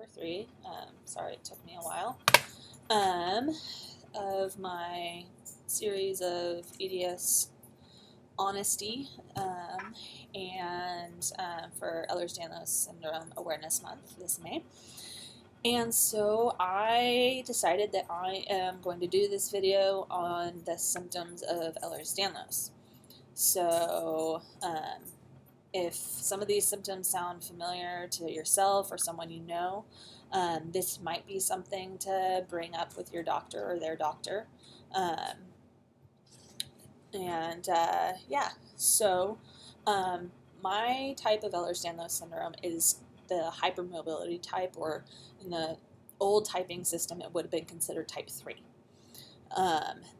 number 3. Sorry it took me a while. Of my series of EDS honesty and for Ehlers Danlos Syndrome Awareness Month this May. And so I decided that I am going to do this video on the symptoms of Ehlers Danlos. So if some of these symptoms sound familiar to yourself or someone you know, this might be something to bring up with your doctor or their doctor. So my type of Ehlers Danlos syndrome is the hypermobility type, or in the old typing system, it would have been considered type 3.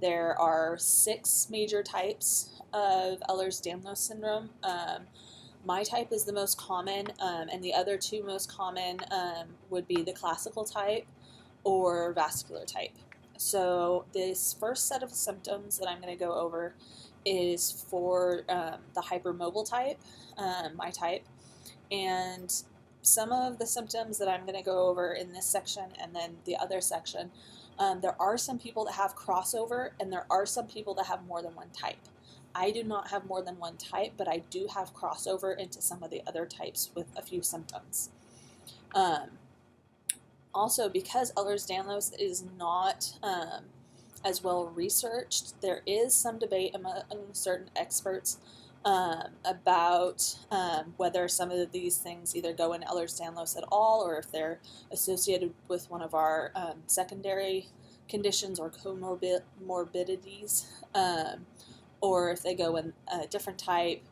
There are 6 major types of Ehlers Danlos syndrome. My type is the most common, and the other 2 most common would be the classical type or vascular type. So this first set of symptoms that I'm going to go over is for the hypermobile type, my type, and some of the symptoms that I'm going to go over in this section and then the other section, there are some people that have crossover, and there are some people that have more than one type. I do not have more than one type, but I do have crossover into some of the other types with a few symptoms. Also, because Ehlers Danlos is not as well researched, there is some debate among certain experts about whether some of these things either go in Ehlers Danlos at all, or if they're associated with one of our secondary conditions or comorbidities, or if they go in a different type,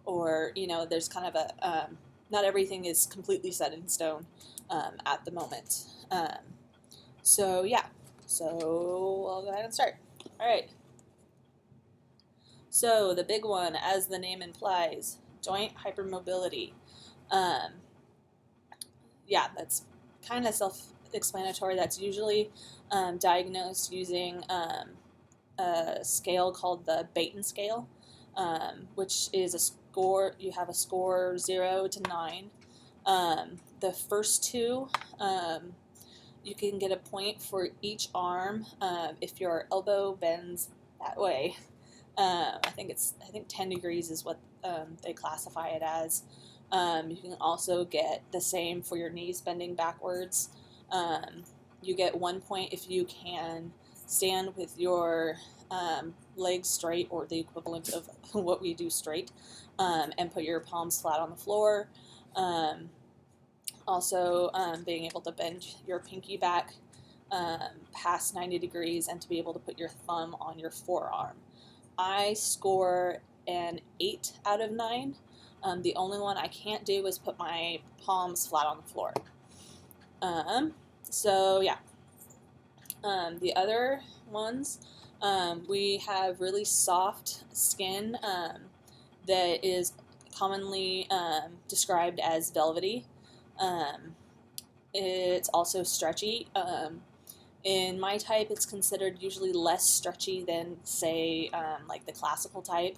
or, there's kind of a, not everything is completely set in stone at the moment. So I'll go ahead and start. All right. So the big one, as the name implies, joint hypermobility. That's kind of self-explanatory. That's usually diagnosed using a scale called the Baton scale, which is a score. You have a score 0 to 9. The first 2, you can get a point for each arm if your elbow bends that way. I think 10 degrees is what they classify it as. You can also get the same for your knees bending backwards. You get 1 point if you can stand with your legs straight, or the equivalent of what we do straight, and put your palms flat on the floor. Also, being able to bend your pinky back past 90 degrees and to be able to put your thumb on your forearm. I score an 8 out of 9. The only one I can't do is put my palms flat on the floor. The other ones, we have really soft skin that is commonly described as velvety. It's also stretchy. In my type, it's considered usually less stretchy than, say, like the classical type,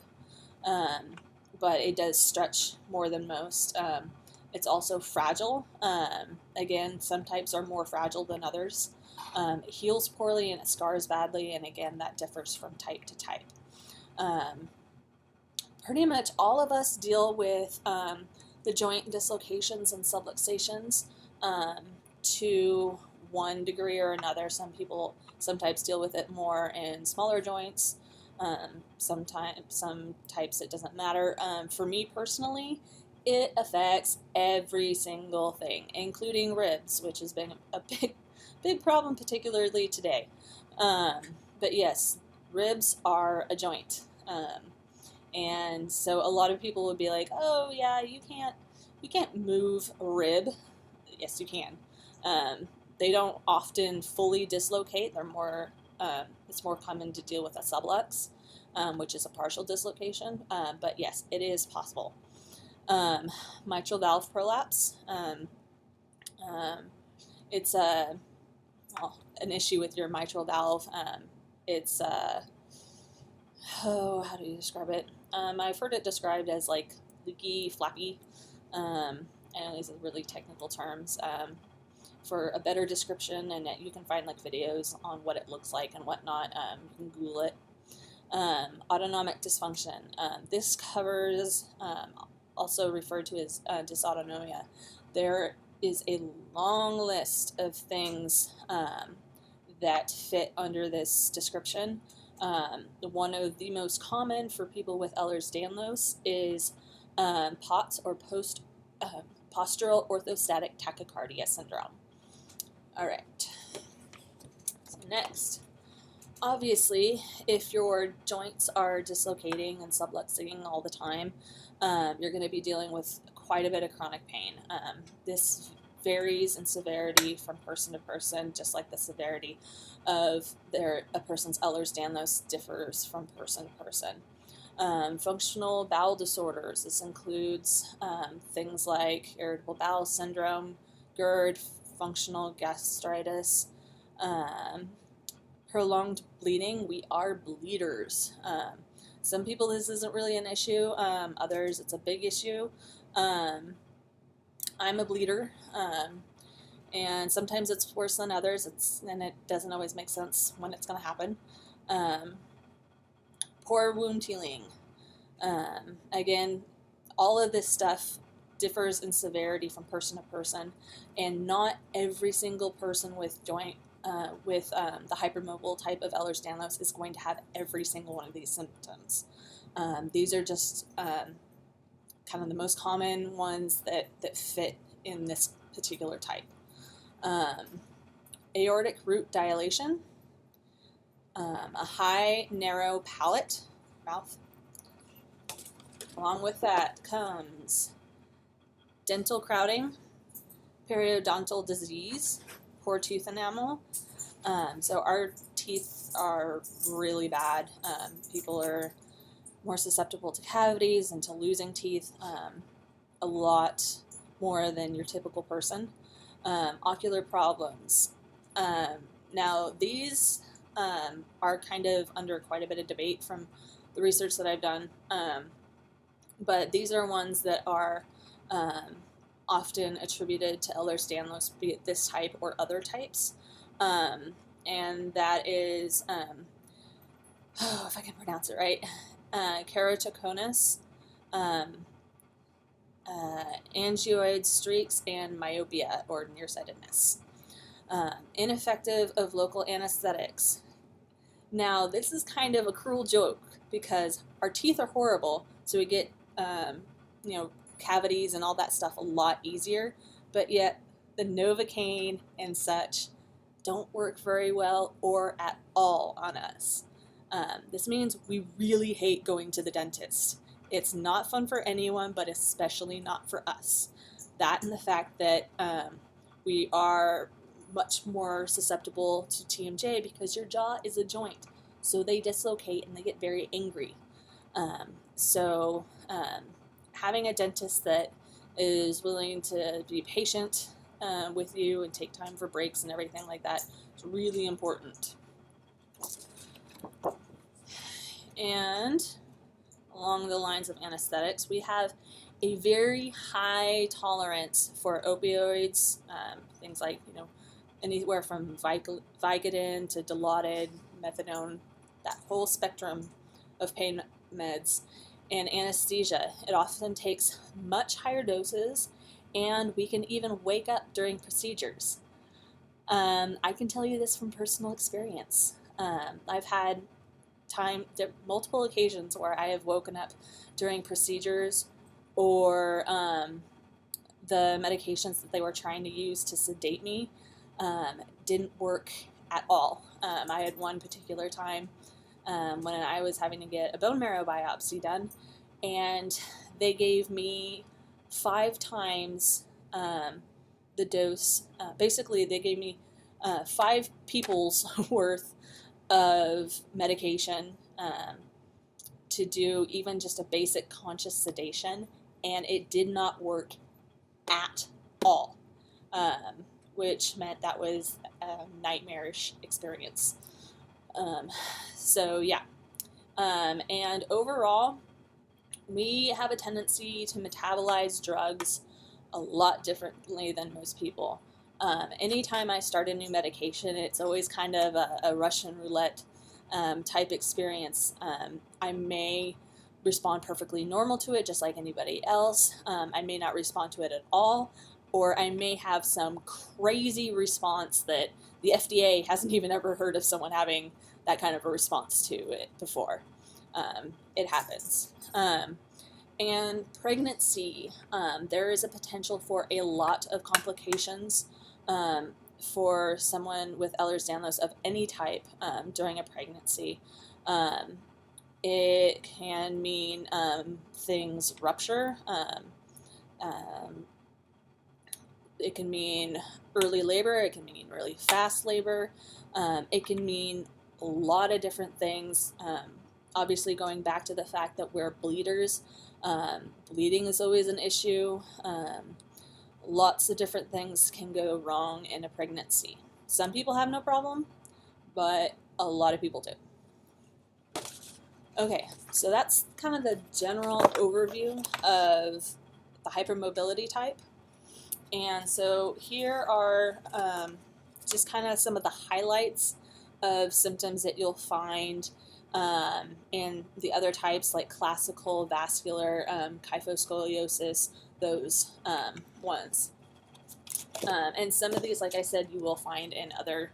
but it does stretch more than most. It's also fragile. Again, some types are more fragile than others. It heals poorly and it scars badly, and again, that differs from type to type. Pretty much all of us deal with the joint dislocations and subluxations to one degree or another. Some types deal with it more in smaller joints. Some types it doesn't matter. For me personally, it affects every single thing, including ribs, which has been a big problem, particularly today. But yes, ribs are a joint. And so a lot of people would be like, oh yeah, you can't move a rib. Yes, you can. They don't often fully dislocate. They're more, it's more common to deal with a sublux, which is a partial dislocation. But yes, it is possible. Mitral valve prolapse. It's an issue with your mitral valve. It's how do you describe it? I've heard it described as like leaky, flappy. I know these are really technical terms. for a better description, and you can find like videos on what it looks like and whatnot. You can Google it. Autonomic dysfunction. This covers, also referred to as dysautonomia. There is a long list of things that fit under this description. One of the most common for people with Ehlers-Danlos is POTS, or postural orthostatic tachycardia syndrome. All right. So next, obviously, if your joints are dislocating and subluxing all the time, you're going to be dealing with quite a bit of chronic pain. This varies in severity from person to person, just like the severity of a person's Ehlers-Danlos differs from person to person. Functional bowel disorders. This includes things like irritable bowel syndrome, GERD, functional gastritis, prolonged bleeding. We are bleeders. Some people this isn't really an issue. Others it's a big issue. I'm a bleeder, and sometimes it's worse than others. And it doesn't always make sense when it's going to happen. Poor wound healing. Again, all of this stuff differs in severity from person to person, and not every single person with the hypermobile type of Ehlers-Danlos is going to have every single one of these symptoms. These are just kind of the most common ones that fit in this particular type. Aortic root dilation, a high, narrow mouth. Along with that comes dental crowding, periodontal disease, poor tooth enamel. So our teeth are really bad. People are more susceptible to cavities and to losing teeth a lot more than your typical person. Ocular problems. Now these are kind of under quite a bit of debate from the research that I've done, but these are ones that are often attributed to Ehlers-Danlos, be it this type or other types, and that is, if I can pronounce it right, keratoconus, angioid streaks, and myopia, or nearsightedness. Ineffective of local anesthetics. Now, this is kind of a cruel joke because our teeth are horrible, so we get, cavities and all that stuff a lot easier, but yet the Novocaine and such don't work very well or at all on us. This means we really hate going to the dentist. It's not fun for anyone, but especially not for us. That and the fact that we are much more susceptible to TMJ because your jaw is a joint, so they dislocate and they get very angry. So having a dentist that is willing to be patient with you and take time for breaks and everything like that is really important. And along the lines of anesthetics, we have a very high tolerance for opioids, things like, anywhere from Vicodin to Dilaudid, methadone, that whole spectrum of pain meds, and anesthesia. It often takes much higher doses, and we can even wake up during procedures. I can tell you this from personal experience. I've had multiple occasions where I have woken up during procedures, or the medications that they were trying to use to sedate me didn't work at all. I had one particular time when I was having to get a bone marrow biopsy done, and they gave me 5 times the dose. Basically, they gave me 5 people's worth of medication to do even just a basic conscious sedation, and it did not work at all, which meant that was a nightmarish experience. So yeah, and overall, we have a tendency to metabolize drugs a lot differently than most people. Anytime I start a new medication, it's always kind of a Russian roulette type experience. I may respond perfectly normal to it, just like anybody else. I may not respond to it at all, or I may have some crazy response that the FDA hasn't even ever heard of someone having that kind of a response to it before. It happens. And pregnancy, there is a potential for a lot of complications for someone with Ehlers-Danlos of any type during a pregnancy. It can mean things rupture. It can mean early labor. It can mean really fast labor. It can mean a lot of different things. Obviously, going back to the fact that we're bleeders, bleeding is always an issue. Lots of different things can go wrong in a pregnancy. Some people have no problem, but a lot of people do. Okay, so that's kind of the general overview of the hypermobility type. And so here are just kind of some of the highlights of symptoms that you'll find in the other types, like classical vascular kyphoscoliosis, those ones. And some of these, like I said, you will find in other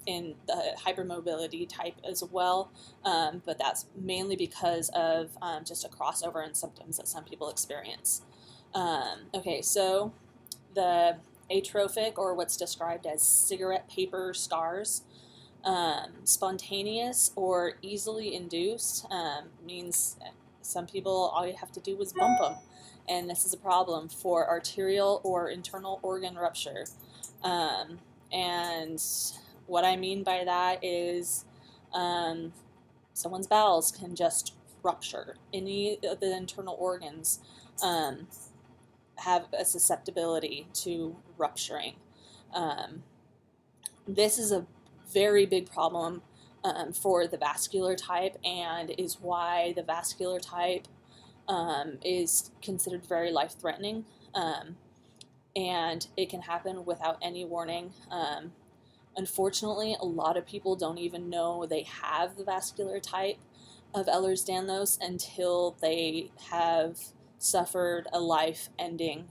in the hypermobility type as well, but that's mainly because of just a crossover in symptoms that some people experience. Okay, so the atrophic, or what's described as cigarette paper scars, spontaneous or easily induced, means some people, all you have to do is bump them, and this is a problem for arterial or internal organ rupture. And what I mean by that is someone's bowels can just rupture. Any of the internal organs have a susceptibility to rupturing. This is a very big problem for the vascular type, and is why the vascular type is considered very life-threatening, and it can happen without any warning. Unfortunately, a lot of people don't even know they have the vascular type of Ehlers-Danlos until they have suffered a life-ending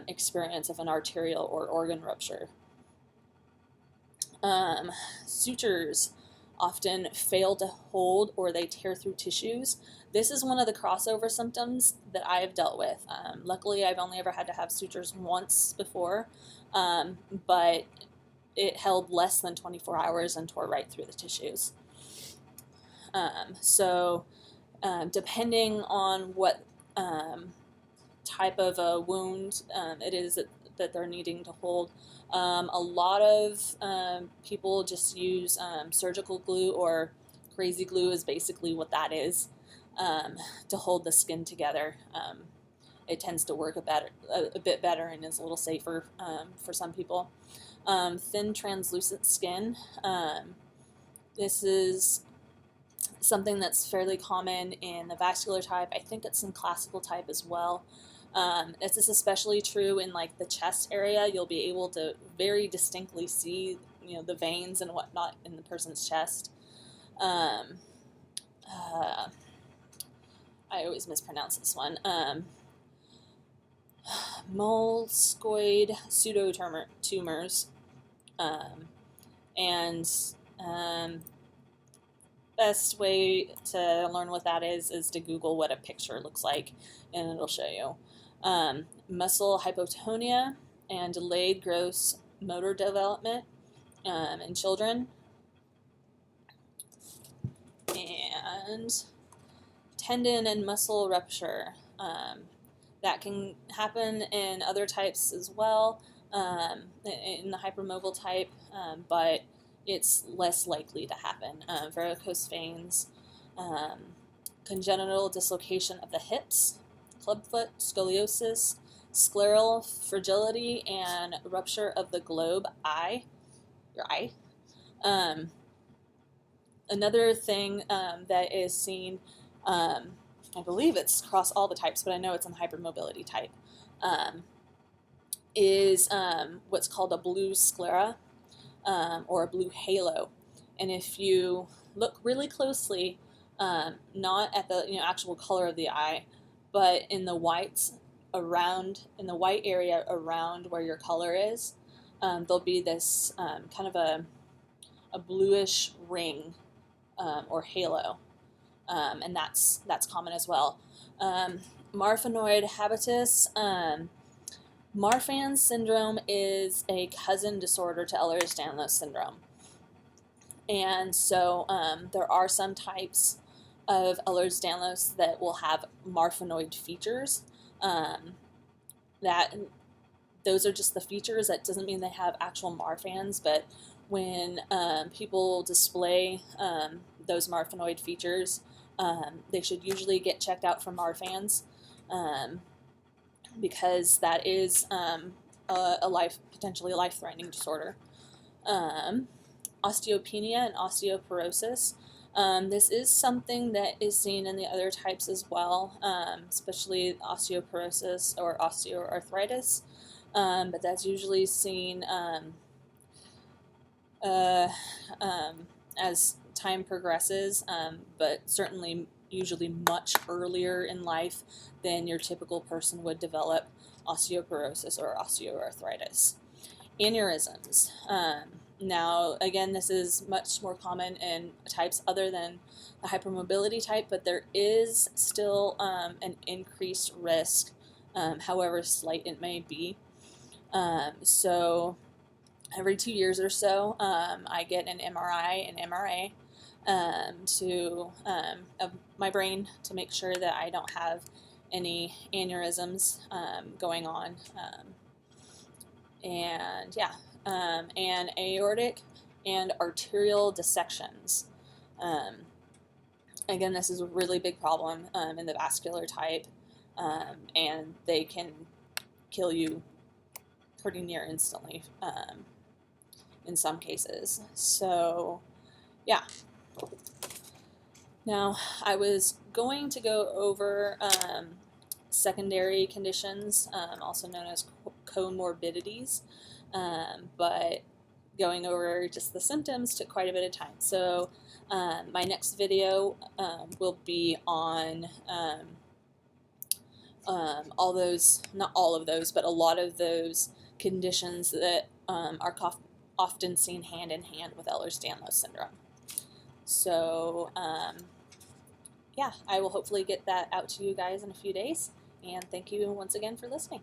experience of an arterial or organ rupture. Sutures often fail to hold, or they tear through tissues. This is one of the crossover symptoms that I have dealt with. Luckily, I've only ever had to have sutures once before, but it held less than 24 hours and tore right through the tissues. Depending on what type of a wound it is that they're needing to hold, a lot of people just use surgical glue, or crazy glue is basically what that is, to hold the skin together. It tends to work a bit better and is a little safer for some people. Thin translucent skin. This is something that's fairly common in the vascular type. I think it's in classical type as well. This is especially true in like the chest area. You'll be able to very distinctly see, the veins and whatnot in the person's chest. I always mispronounce this one. Molluscoid pseudotumors, and best way to learn what that is to Google what a picture looks like, and it'll show you. Muscle hypotonia and delayed gross motor development in children, and tendon and muscle rupture. That can happen in other types as well, in the hypermobile type, but it's less likely to happen. Varicose veins, congenital dislocation of the hips, clubfoot, scoliosis, scleral fragility, and rupture of the globe eye, your eye. Another thing that is seen, I believe it's across all the types, but I know it's in hypermobility type, is what's called a blue sclera, or a blue halo. And if you look really closely, not at the actual color of the eye, but in the whites around, in the white area around where your color is, there'll be this kind of a bluish ring, or halo, and that's common as well. Marfanoid habitus. Marfan syndrome is a cousin disorder to Ehlers Danlos syndrome. And so there are some types of Ehlers Danlos that will have Marfanoid features. That those are just the features. That doesn't mean they have actual Marfans, but when people display those Marfanoid features, they should usually get checked out for Marfans, because that is potentially life-threatening disorder. Osteopenia and osteoporosis. This is something that is seen in the other types as well, especially osteoporosis or osteoarthritis, but that's usually seen as time progresses, but certainly usually much earlier in life than your typical person would develop osteoporosis or osteoarthritis. Aneurysms. Now, again, this is much more common in types other than the hypermobility type, but there is still an increased risk, however slight it may be. So every 2 years or so, I get an MRI and MRA of my brain to make sure that I don't have any aneurysms going on. And yeah, and aortic and arterial dissections. Again, this is a really big problem in the vascular type, and they can kill you pretty near instantly in some cases. So yeah. Now, I was going to go over secondary conditions, also known as comorbidities, but going over just the symptoms took quite a bit of time. So my next video will be on all those, not all of those, but a lot of those conditions that are often seen hand in hand with Ehlers Danlos syndrome. So yeah, I will hopefully get that out to you guys in a few days, and thank you once again for listening.